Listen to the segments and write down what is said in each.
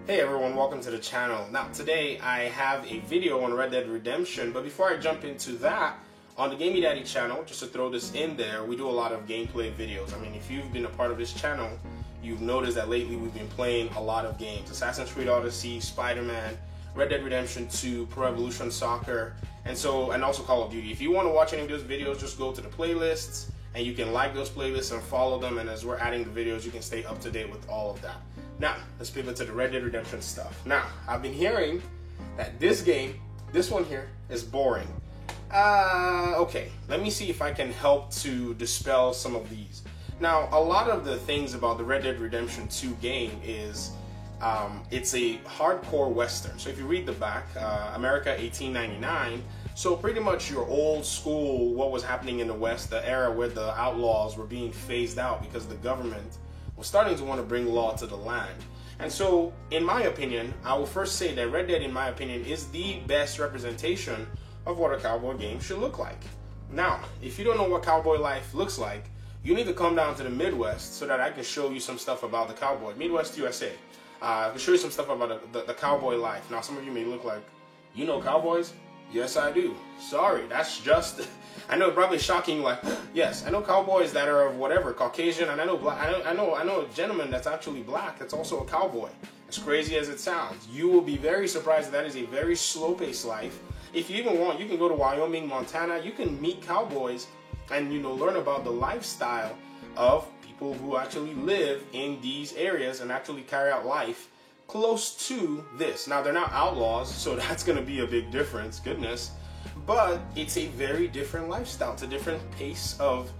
Hey everyone, welcome to the channel. Now today I have a video on Red Dead Redemption, but before I jump into that, on the Gamey Daddy channel, just to throw this in there, we do a lot of gameplay videos. I mean, if you've been a part of this channel, you've noticed that lately we've been playing a lot of games. Assassin's Creed Odyssey, Spider-Man, Red Dead Redemption 2, Pro Evolution Soccer, and also Call of Duty. If you want to watch any of those videos, just go to the playlists and you can like those playlists and follow them, and as we're adding the videos, you can stay up to date with all of that. Now, let's pivot to the Red Dead Redemption stuff. Now, I've been hearing that this game, this one here, is boring. Okay, let me see if I can help to dispel some of these. Now, a lot of the things about the Red Dead Redemption 2 game is it's a hardcore Western. So if you read the back, America 1899, so pretty much your old school, what was happening in the West, the era where the outlaws were being phased out because the government was starting to want to bring law to the land. And so, in my opinion, I will first say that Red Dead, in my opinion, is the best representation of what a cowboy game should look like. Now, if you don't know what cowboy life looks like, you need to come down to the Midwest so that I can show you some stuff about the cowboy. Midwest USA. I can show you some stuff about the cowboy life. Now, some of you may look like, you know cowboys? Yes, I do. Sorry, that's just... I know, probably shocking, like, yes, I know cowboys that are of whatever, Caucasian, and I know black, I know a gentleman that's actually black that's also a cowboy. As crazy as it sounds, you will be very surprised that is a very slow-paced life. If you even want, you can go to Wyoming, Montana, you can meet cowboys and, you know, learn about the lifestyle of people who actually live in these areas and actually carry out life close to this. Now, they're not outlaws, so that's going to be a big difference, goodness. But it's a very different lifestyle. It's a different pace of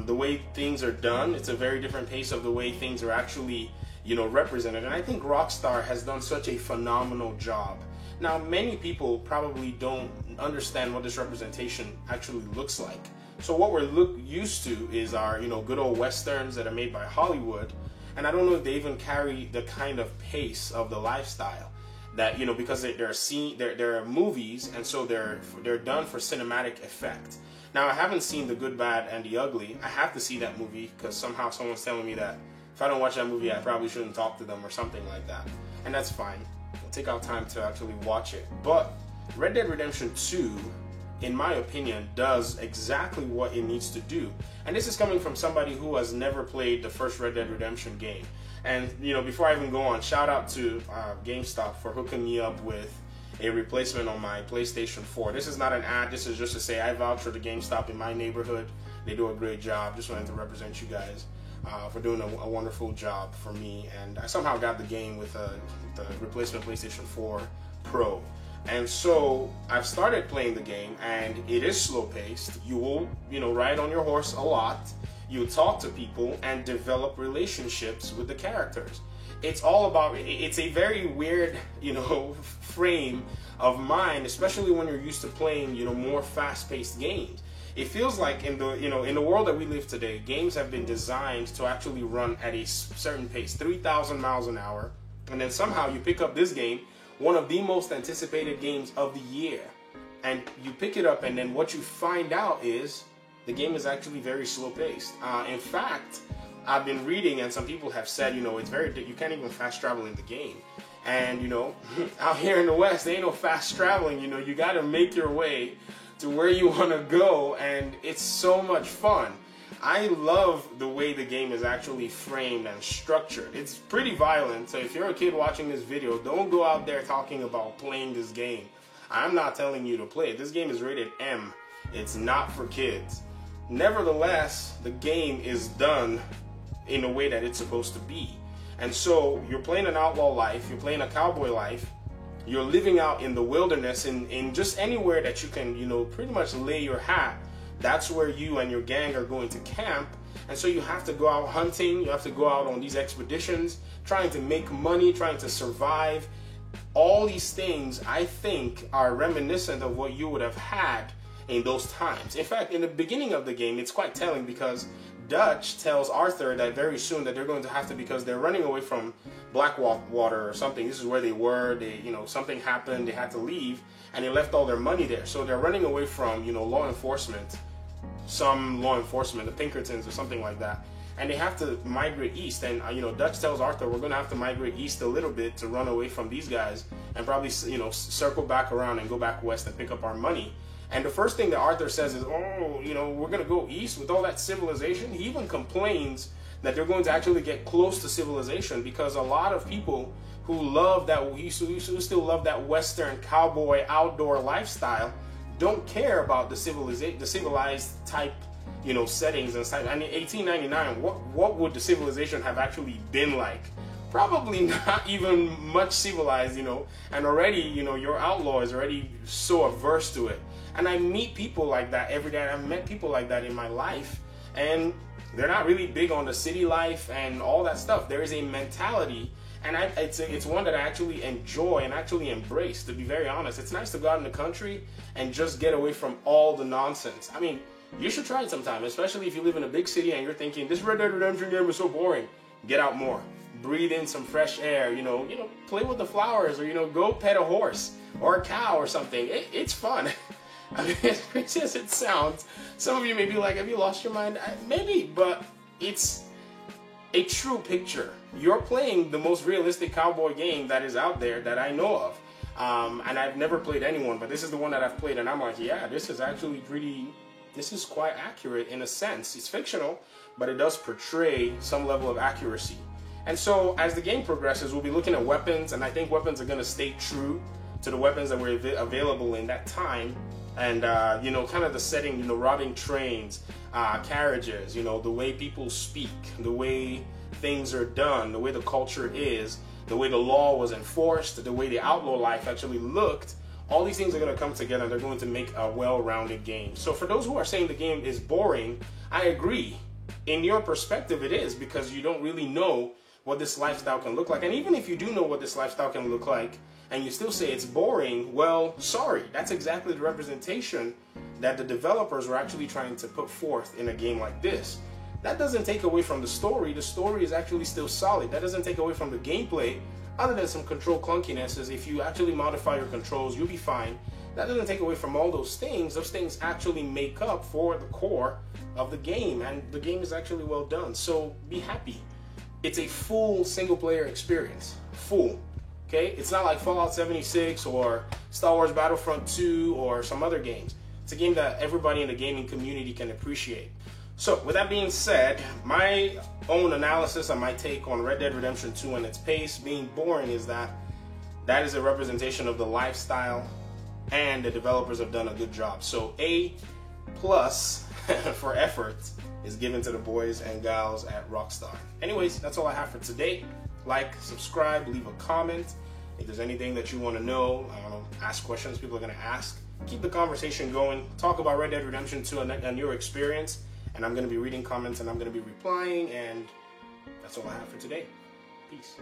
the way things are done. It's a very different pace of the way things are actually, you know, represented. And I think Rockstar has done such a phenomenal job. Now, many people probably don't understand what this representation actually looks like. So what we're used to is our, you know, good old Westerns that are made by Hollywood. And I don't know if they even carry the kind of pace of the lifestyle. That, you know, because they're movies, and so they're done for cinematic effect. Now, I haven't seen The Good, Bad, and the Ugly. I have to see that movie because somehow someone's telling me that if I don't watch that movie, I probably shouldn't talk to them or something like that. And that's fine. We'll take our time to actually watch it. But Red Dead Redemption 2, in my opinion, does exactly what it needs to do. And this is coming from somebody who has never played the first Red Dead Redemption game. And, you know, before I even go on, shout out to GameStop for hooking me up with a replacement on my PlayStation 4. This is not an ad. This is just to say I vouch for the GameStop in my neighborhood. They do a great job. Just wanted to represent you guys for doing a wonderful job for me. And I somehow got the game with the replacement PlayStation 4 Pro. And so I've started playing the game, and it is slow-paced. You will, you know, ride on your horse a lot. You talk to people and develop relationships with the characters. It's all about, it's a very weird, you know, frame of mind, especially when you're used to playing, you know, more fast-paced games. It feels like in the, you know, in the world that we live today, games have been designed to actually run at a certain pace, 3,000 miles an hour, and then somehow you pick up this game, one of the most anticipated games of the year, and you pick it up, and then what you find out is the game is actually very slow-paced. In fact, I've been reading, and some people have said, you know, it's very, you can't even fast travel in the game. And, you know, out here in the West, there ain't no fast traveling. You know, you got to make your way to where you want to go, and it's so much fun. I love the way the game is actually framed and structured. It's pretty violent, so if you're a kid watching this video, don't go out there talking about playing this game. I'm not telling you to play it. This game is rated M. It's not for kids. Nevertheless, the game is done in a way that it's supposed to be. And so you're playing an outlaw life, you're playing a cowboy life, you're living out in the wilderness, in just anywhere that you can, you know, pretty much lay your hat. That's where you and your gang are going to camp. And so you have to go out hunting, you have to go out on these expeditions, trying to make money, trying to survive. All these things, I think, are reminiscent of what you would have had in those times. In fact, in the beginning of the game, it's quite telling because Dutch tells Arthur that very soon that they're going to have to, because they're running away from Blackwater or something. This is where they were. They, you know, something happened. They had to leave, and they left all their money there. So they're running away from, you know, law enforcement, some law enforcement, the Pinkertons or something like that. and they have to migrate east. And you know, Dutch tells Arthur, we're going to have to migrate east a little bit to run away from these guys, and probably, you know, circle back around and go back west and pick up our money. And the first thing that Arthur says is, oh, you know, we're going to go east with all that civilization. He even complains that they're going to actually get close to civilization, because a lot of people who love that, who still love that Western cowboy outdoor lifestyle, don't care about the civilized type, you know, settings and stuff. I mean, 1899, what would the civilization have actually been like? Probably not even much civilized, you know, and already, you know, your outlaw is already so averse to it. And I meet people like that every day. I've met people like that in my life, and they're not really big on the city life and all that stuff. There is a mentality, and it's one that I actually enjoy and actually embrace, to be very honest. It's nice to go out in the country and just get away from all the nonsense. I mean, you should try it sometime, especially if you live in a big city and you're thinking, this Red Dead Redemption game is so boring. Get out more. Breathe in some fresh air, you know, play with the flowers, or, you know, go pet a horse or a cow or something. It's fun. I mean, as crazy as it sounds, some of you may be like, have you lost your mind? Maybe, but it's a true picture. You're playing the most realistic cowboy game that is out there that I know of. And I've never played anyone, but this is the one that I've played, and I'm like, yeah, this is actually this is quite accurate in a sense. It's fictional, but it does portray some level of accuracy. And so as the game progresses, we'll be looking at weapons, and I think weapons are going to stay true to the weapons that were available in that time. And, you know, kind of the setting, you know, robbing trains, carriages, you know, the way people speak, the way things are done, the way the culture is, the way the law was enforced, the way the outlaw life actually looked. All these things are going to come together, and they're going to make a well-rounded game. So for those who are saying the game is boring, I agree. In your perspective, it is, because you don't really know what this lifestyle can look like. And even if you do know what this lifestyle can look like, and you still say it's boring, well, sorry. That's exactly the representation that the developers were actually trying to put forth in a game like this. That doesn't take away from the story. The story is actually still solid. That doesn't take away from the gameplay, other than some control clunkinesses. If you actually modify your controls, you'll be fine. That doesn't take away from all those things. Those things actually make up for the core of the game, and the game is actually well done. So be happy. It's a full single-player experience. Full. Okay? It's not like Fallout 76 or Star Wars Battlefront 2 or some other games. It's a game that everybody in the gaming community can appreciate. So, with that being said, my own analysis and my take on Red Dead Redemption 2 and its pace being boring is that is a representation of the lifestyle, and the developers have done a good job. So, A+ for effort is given to the boys and gals at Rockstar. Anyways, that's all I have for today. Like, subscribe, leave a comment. If there's anything that you want to know, ask questions people are going to ask. Keep the conversation going. Talk about Red Dead Redemption 2 and your experience. And I'm going to be reading comments, and I'm going to be replying. And that's all I have for today. Peace.